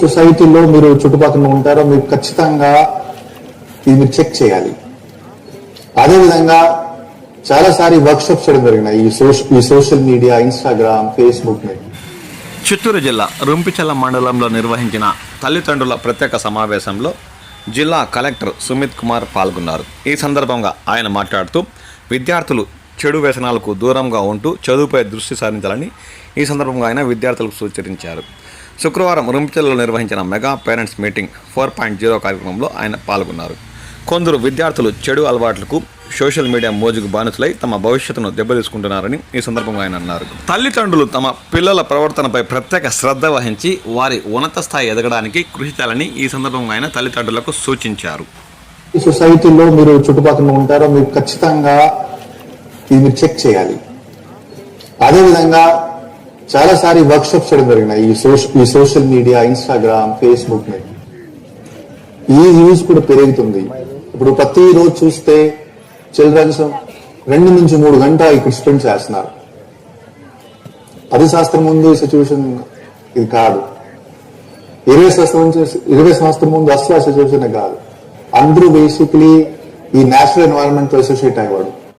సొసైటీలో మీరు చుట్టుపక్కల ఉంటారో మీరు ఖచ్చితంగా ఇది మీరు చెక్ చేయాలి. అదేవిధంగా చాలాసారి వర్క్షాప్స్ చేయడం జరిగినాయి ఈ సోషల్ మీడియా, ఇన్స్టాగ్రామ్, ఫేస్బుక్ మీద. చిత్తూరు జిల్లా రుంపిచల్ల మండలంలో నిర్వహించిన తల్లిదండ్రుల ప్రత్యేక సమావేశంలో జిల్లా కలెక్టర్ సుమిత్ కుమార్ పాల్గొన్నారు. ఈ సందర్భంగా ఆయన మాట్లాడుతూ విద్యార్థులు చెడు వ్యసనాలకు దూరంగా ఉంటూ చదువుపై దృష్టి సారించాలని ఈ సందర్భంగా ఆయన విద్యార్థులకు సూచించారు. శుక్రవారం రుంపిచల్లో నిర్వహించిన మెగా పేరెంట్స్ మీటింగ్ 4.0 కార్యక్రమంలో ఆయన పాల్గొన్నారు. కొందరు విద్యార్థులు చెడు అలవాట్లకు సోషల్ మీడియా మోజుకు బానిసలై తమ భవిష్యత్తును దెబ్బతీసుకుంటున్నారని ఈ సందర్భంగా ఆయన అన్నారు. తల్లిదండ్రులు తమ పిల్లల ప్రవర్తనపై ప్రత్యేక శ్రద్ధ వహించి వారి ఉన్నత స్థాయి ఎదగడానికి కృషి చేయాలని ఈ సందర్భంగా ఆయన తల్లిదండ్రులకు సూచించారు. ఈ సొసైటీలో మీరు చుట్టుపక్కల ఉంటారో మీరు ఖచ్చితంగా ఇది మీరు చెక్ చేయాలి. అదేవిధంగా చాలాసారి వర్క్షాప్స్ చేయడం జరిగినాయి ఈ సోషల్ మీడియా, ఇన్స్టాగ్రామ్, ఫేస్బుక్ మీద. ఈ యూజ్ కూడా పెరుగుతుంది. ఇప్పుడు ప్రతిరోజు చూస్తే చిల్డ్రన్స్ 2 నుంచి 3 గంటలు ఇక్కడ స్పెండ్ చేస్తున్నారు. 10 సంవత్సరం ముందు ఈ సిచ్యువేషన్ ఇది కాదు. 20 సంవత్సరం ముందు అసలు ఆ సిచ్యువేషన్ కాదు. అందరూ బేసిక్లీ ఈ నేచురల్ ఎన్వైరన్మెంట్ తో అసోసియేట్ అయ్యేవాడు.